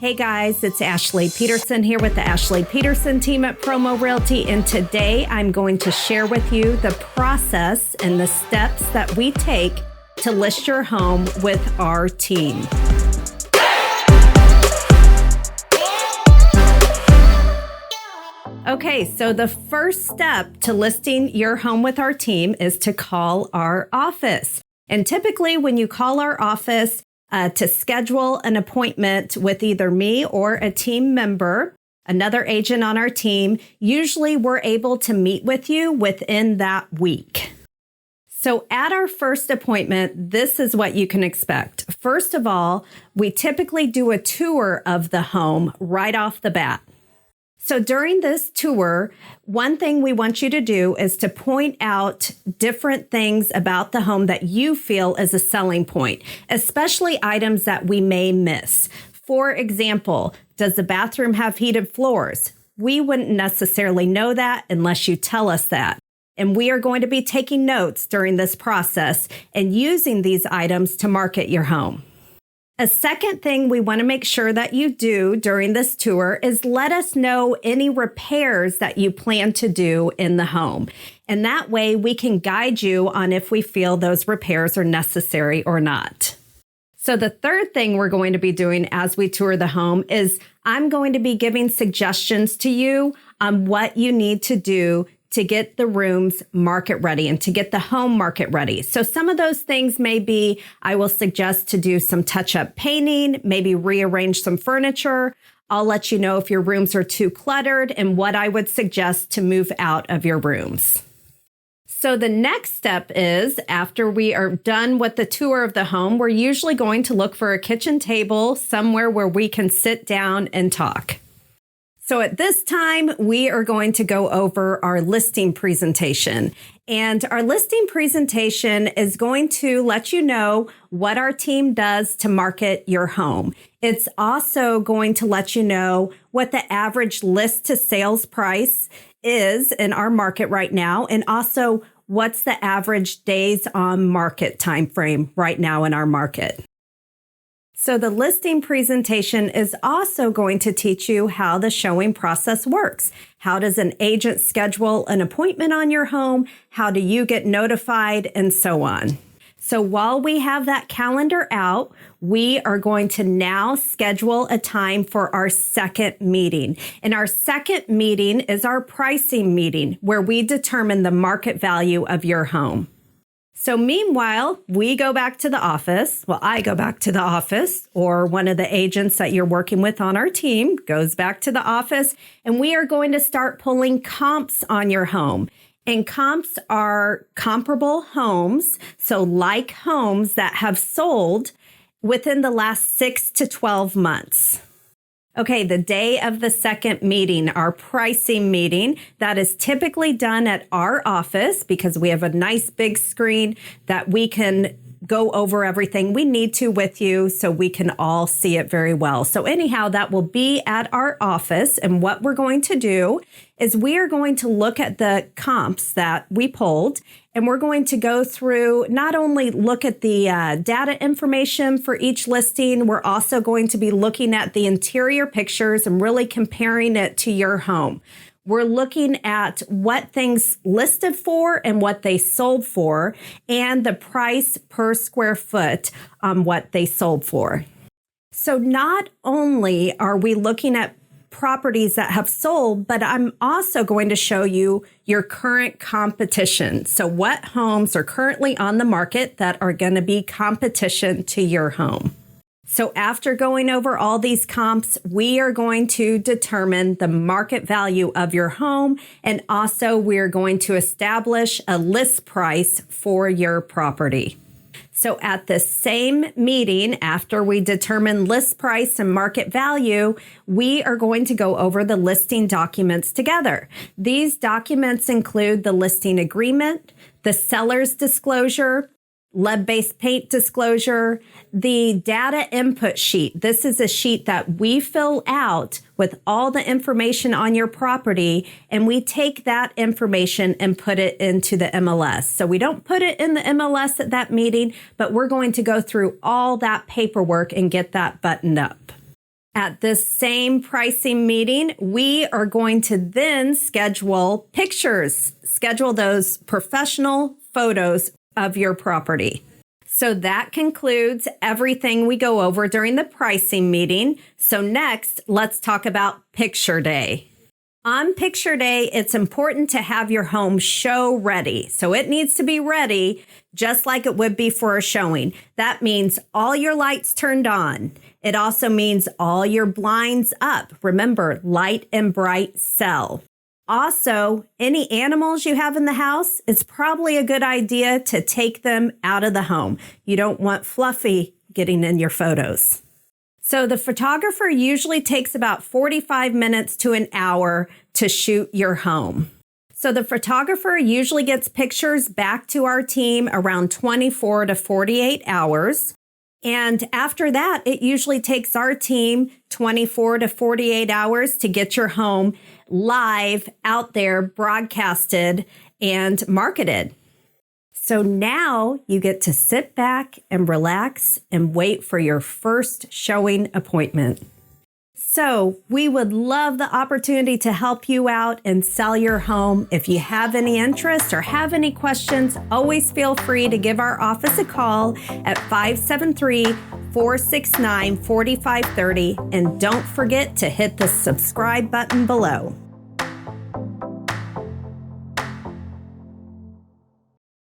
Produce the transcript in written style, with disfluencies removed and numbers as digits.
Hey guys, it's Ashley Peterson here with the Ashley Peterson team at Promo Realty, and today I'm going to share with you the process and the steps that we take to list your home with our team. Okay, so the first step to listing your home with our team is to call our office. And typically when you call our office, to schedule an appointment with either me or a team member, another agent on our team, usually we're able to meet with you within that week. So at our first appointment, this is what you can expect. First of all, we typically do a tour of the home right off the bat. So during this tour, one thing we want you to do is to point out different things about the home that you feel is a selling point, especially items that we may miss. For example, does the bathroom have heated floors? We wouldn't necessarily know that unless you tell us that. And we are going to be taking notes during this process and using these items to market your home. A second thing we want to make sure that you do during this tour is let us know any repairs that you plan to do in the home. And that way we can guide you on if we feel those repairs are necessary or not. So the third thing we're going to be doing as we tour the home is I'm going to be giving suggestions to you on what you need to do to get the rooms market ready and to get the home market ready. So some of those things may be, I will suggest to do some touch-up painting, maybe rearrange some furniture. I'll let you know if your rooms are too cluttered and what I would suggest to move out of your rooms. So the next step is, after we are done with the tour of the home, we're usually going to look for a kitchen table somewhere where we can sit down and talk. So at this time, we are going to go over our listing presentation. And our listing presentation is going to let you know what our team does to market your home. It's also going to let you know what the average list to sales price is in our market right now, and also what's the average days on market time frame right now in our market. So the listing presentation is also going to teach you how the showing process works. How does an agent schedule an appointment on your home? How do you get notified? And so on. So while we have that calendar out, we are going to now schedule a time for our second meeting. And our second meeting is our pricing meeting, where we determine the market value of your home. So meanwhile, we go back to the office. Well, I go back to the office, or one of the agents that you're working with on our team goes back to the office, and we are going to start pulling comps on your home. And comps are comparable homes, so like homes that have sold within the last 6 to 12 months. Okay, the day of the second meeting, our pricing meeting, that is typically done at our office because we have a nice big screen that we can go over everything we need to with you so we can all see it very well. So anyhow, that will be at our office. And what we're going to do is we are going to look at the comps that we pulled, and we're going to go through, not only look at the data information for each listing, we're also going to be looking at the interior pictures and really comparing it to your home. We're looking at what things listed for and what they sold for, and the price per square foot on what they sold for. So not only are we looking at properties that have sold, but I'm also going to show you your current competition. So what homes are currently on the market that are going to be competition to your home? So after going over all these comps, we are going to determine the market value of your home, and also we're going to establish a list price for your property. So at the same meeting, after we determine list price and market value, we are going to go over the listing documents together. These documents include the listing agreement, the seller's disclosure, lead-based paint disclosure, the data input sheet. This is a sheet that we fill out with all the information on your property, and we take that information and put it into the MLS. So we don't put it in the MLS at that meeting, but we're going to go through all that paperwork and get that buttoned up. At this same pricing meeting, we are going to then schedule pictures, schedule those professional photos of your property. So that concludes everything we go over during the pricing meeting. So next, let's talk about picture day. On picture day, it's important to have your home show ready. So it needs to be ready just like it would be for a showing. That means all your lights turned on. It also means all your blinds up. Remember, light and bright sell. Also, any animals you have in the house, it's probably a good idea to take them out of the home. You don't want Fluffy getting in your photos. So the photographer usually takes about 45 minutes to an hour to shoot your home. So the photographer usually gets pictures back to our team around 24 to 48 hours. And after that, it usually takes our team 24 to 48 hours to get your home live out there, broadcasted and marketed. So now you get to sit back and relax and wait for your first showing appointment. So we would love the opportunity to help you out and sell your home. If you have any interest or have any questions, always feel free to give our office a call at 573-469-4530. And don't forget to hit the subscribe button below.